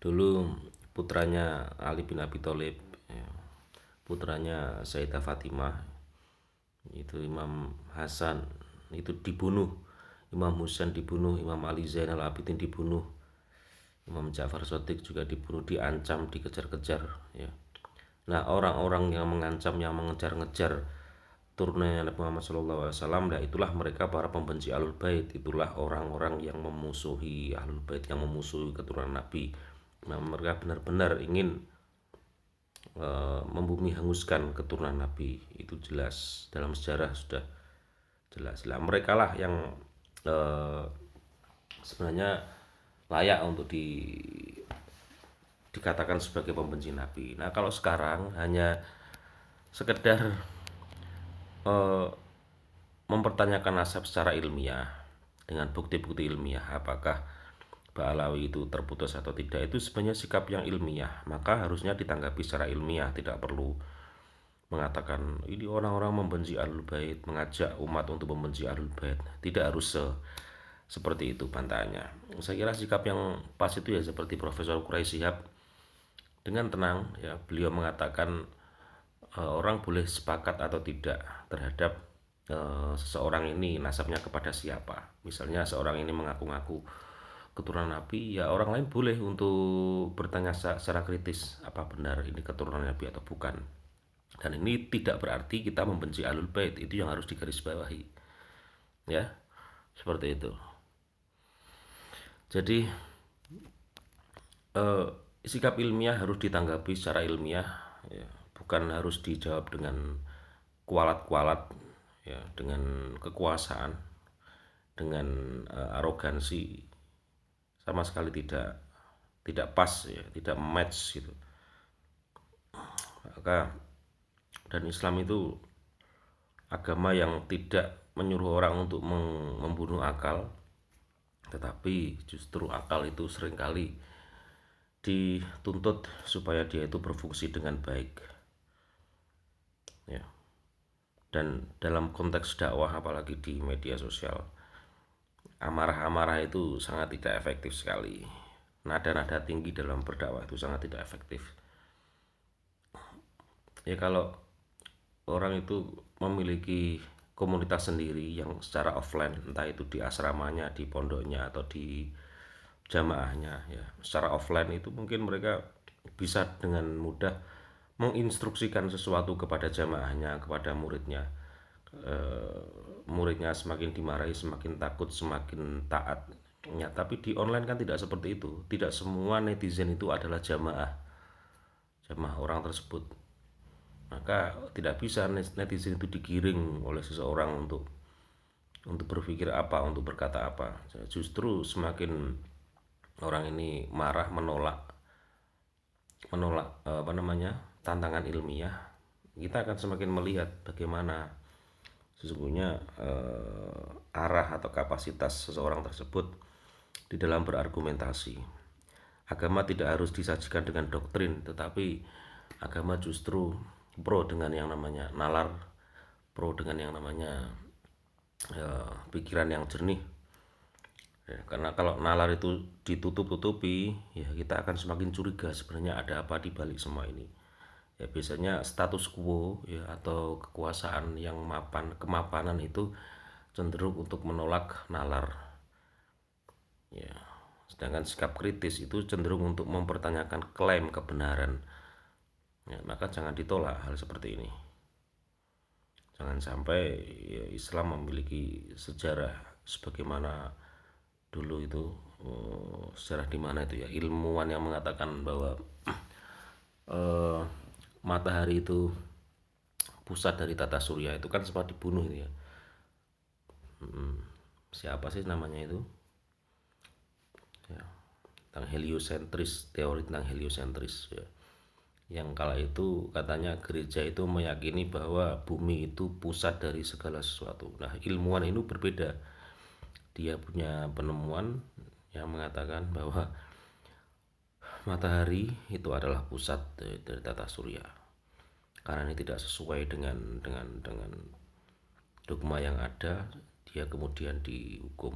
Dulu putranya Ali bin Abi Thalib, ya, putranya Sayyidah Fatimah, itu Imam Hasan itu dibunuh, Imam Husain dibunuh, Imam Ali Zainal Abidin dibunuh, Imam Ja'far Shadiq juga dibunuh, diancam, dikejar-kejar, ya. Nah, orang-orang yang mengancam, yang mengejar-ngejar turunnya Nabi Muhammad SAW, nah itulah mereka para pembenci Ahlul Bait, itulah orang-orang yang memusuhi Ahlul Bait, yang memusuhi keturunan Nabi. Nah, mereka benar-benar ingin membumi hanguskan keturunan Nabi, itu jelas dalam sejarah sudah jelas lah. Mereka lah yang eh, sebenarnya layak untuk dikatakan sebagai pembenci Nabi. Nah, kalau sekarang hanya sekedar eh, mempertanyakan nasab secara ilmiah dengan bukti-bukti ilmiah, apakah Ba'alawi itu terputus atau tidak, itu sebenarnya sikap yang ilmiah, maka harusnya ditanggapi secara ilmiah, tidak perlu mengatakan ini orang-orang membenci Ahlul Bait, mengajak umat untuk membenci Ahlul Bait. Tidak harus seperti itu bantahannya. Saya kira sikap yang pas itu ya seperti Profesor Quraisy Shihab, dengan tenang ya beliau mengatakan orang boleh sepakat atau tidak terhadap seseorang ini nasabnya kepada siapa. Misalnya seorang ini mengaku-ngaku keturunan Nabi, ya orang lain boleh untuk bertanya secara kritis apa benar ini keturunan Nabi atau bukan. Dan ini tidak berarti kita membenci Ahlul Bait, itu yang harus digarisbawahi. Ya, seperti itu. Jadi eh, sikap ilmiah harus ditanggapi secara ilmiah, ya. Bukan harus dijawab dengan kualat-kualat, ya, dengan kekuasaan, dengan arogansi, sama sekali tidak pas, ya, tidak match gitu. Maka dan Islam itu agama yang tidak menyuruh orang untuk membunuh akal, tetapi justru akal itu seringkali dituntut supaya dia itu berfungsi dengan baik, ya. Dan dalam konteks dakwah apalagi di media sosial, amarah-amarah itu sangat tidak efektif sekali. Nada-nada tinggi dalam berdakwah itu sangat tidak efektif. Ya kalau orang itu memiliki komunitas sendiri yang secara offline, entah itu di asramanya, di pondoknya, atau di jamaahnya, ya secara offline itu mungkin mereka bisa dengan mudah menginstruksikan sesuatu kepada jamaahnya, kepada muridnya. Muridnya semakin dimarahi semakin takut, semakin taat, ya. Tapi di online kan tidak seperti itu, tidak semua netizen itu adalah jamaah orang tersebut. Maka tidak bisa netizen itu digiring oleh seseorang untuk berpikir apa, untuk berkata apa. Justru semakin orang ini marah, menolak menolak apa namanya tantangan ilmiah, kita akan semakin melihat bagaimana sesungguhnya arah atau kapasitas seseorang tersebut di dalam berargumentasi. Agama tidak harus disajikan dengan doktrin, tetapi agama justru pro dengan yang namanya nalar, pro dengan yang namanya pikiran yang jernih. Ya, karena kalau nalar itu ditutup-tutupi, ya kita akan semakin curiga sebenarnya ada apa di balik semua ini. Ya biasanya status quo, ya, atau kekuasaan yang kemapanan itu cenderung untuk menolak nalar, ya. Sedangkan sikap kritis itu cenderung untuk mempertanyakan klaim kebenaran, ya, maka jangan ditolak hal seperti ini. Jangan sampai ya, Islam memiliki sejarah sebagaimana dulu itu, sejarah di mana itu ya ilmuwan yang mengatakan bahwa eh, matahari itu pusat dari tata surya, itu kan sempat dibunuh ya. Siapa sih namanya itu, ya, tentang heliosentris, teori tentang heliosentris, ya. Yang kala itu katanya gereja itu meyakini bahwa bumi itu pusat dari segala sesuatu. Nah ilmuwan ini berbeda, dia punya penemuan yang mengatakan bahwa matahari itu adalah pusat dari tata surya. Karena ini tidak sesuai dengan dogma yang ada, dia kemudian dihukum.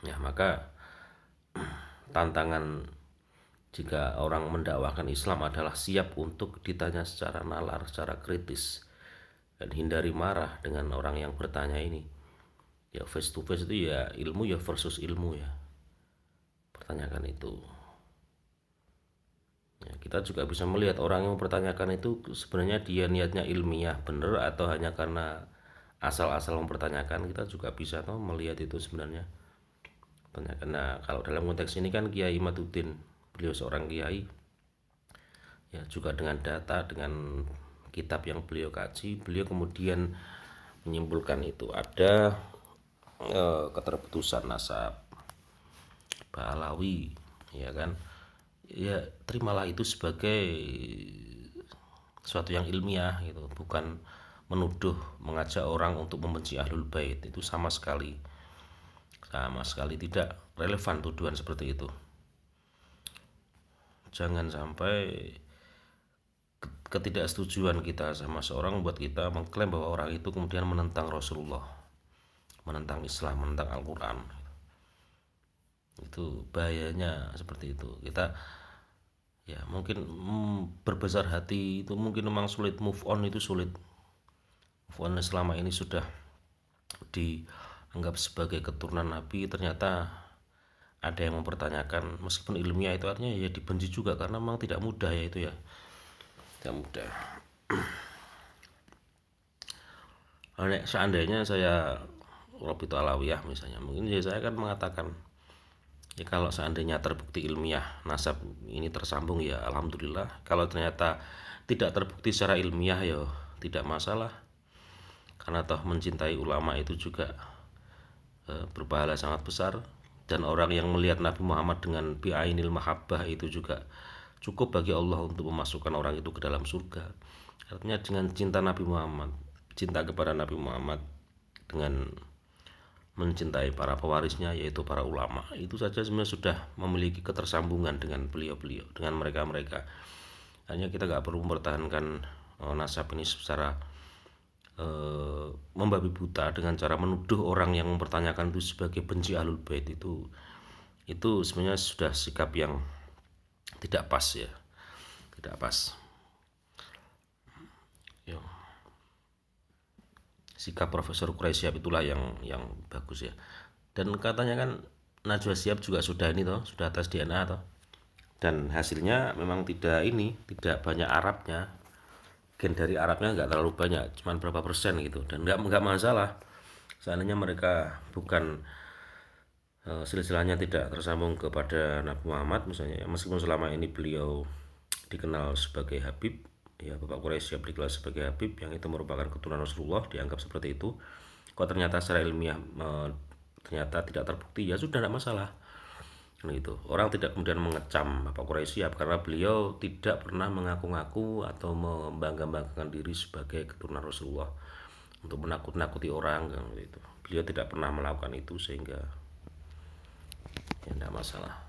Ya, maka tantangan Jika orang mendakwahkan Islam adalah siap untuk ditanya secara nalar, secara kritis, dan hindari marah dengan orang yang bertanya ini. Ya face to face itu ya ilmu ya versus ilmu ya. Pertanyakan itu. Ya, kita juga bisa melihat orang yang mempertanyakan itu sebenarnya dia niatnya ilmiah benar atau hanya karena asal-asal mempertanyakan. Kita juga bisa tuh melihat itu sebenarnya. Nah, kalau dalam konteks ini kan Kiai Imaduddin, beliau seorang kiai, ya juga dengan data, dengan kitab yang beliau kaji, beliau kemudian menyimpulkan itu ada keterputusan nasab Ba'alawi, ya kan, ya terimalah itu sebagai sesuatu yang ilmiah gitu, bukan menuduh, mengajak orang untuk membenci ahlul bait. Itu sama sekali tidak relevan tuduhan seperti itu. Jangan sampai ketidaksetujuan kita sama seorang membuat kita mengklaim bahwa orang itu kemudian menentang Rasulullah, menentang Islam, menentang Al-Quran. Itu bahayanya seperti itu. Kita ya mungkin berbesar hati itu mungkin memang sulit, move on itu sulit. Move on selama ini sudah dianggap sebagai keturunan Nabi, ternyata ada yang mempertanyakan, meskipun ilmiah itu artinya ya dibenci juga, karena memang tidak mudah ya itu ya, tidak mudah. Seandainya saya Robito Alawiyah misalnya, mungkin ya saya akan mengatakan ya kalau seandainya terbukti ilmiah nasab ini tersambung ya alhamdulillah, kalau ternyata tidak terbukti secara ilmiah ya tidak masalah, karena toh mencintai ulama itu juga berpahala sangat besar, dan orang yang melihat Nabi Muhammad dengan bi'ainil mahabbah itu juga cukup bagi Allah untuk memasukkan orang itu ke dalam surga. Artinya dengan cinta Nabi Muhammad, cinta kepada Nabi Muhammad dengan mencintai para pewarisnya yaitu para ulama, itu saja sebenarnya sudah memiliki ketersambungan dengan beliau-beliau, dengan mereka-mereka. Hanya kita nggak perlu mempertahankan nasab ini secara membabi buta dengan cara menuduh orang yang mempertanyakan itu sebagai benci ahlul bait. Itu sebenarnya sudah sikap yang tidak pas ya, tidak pas. Yo. Sikap Profesor Quraisyhab itulah yang bagus ya. Dan katanya kan Najwa Shihab juga sudah ini toh, sudah tes DNA toh. Dan hasilnya memang tidak banyak Arabnya. Gen dari Arabnya nggak terlalu banyak, cuman berapa persen gitu, dan nggak masalah seandainya mereka bukan silsilahnya tidak tersambung kepada Nabi Muhammad misalnya, meskipun selama ini beliau dikenal sebagai Habib, ya Bapak Quraisyhab dikenal sebagai Habib yang itu merupakan keturunan Rasulullah, dianggap seperti itu. Kalau ternyata secara ilmiah ternyata tidak terbukti, ya sudah tidak masalah. Nah, itu orang tidak kemudian mengecam Bapak Quraisyhab karena beliau tidak pernah mengaku-ngaku atau membangga-banggakan diri sebagai keturunan Rasulullah untuk menakut-nakuti orang gitu. Beliau tidak pernah melakukan itu, sehingga ya tidak masalah.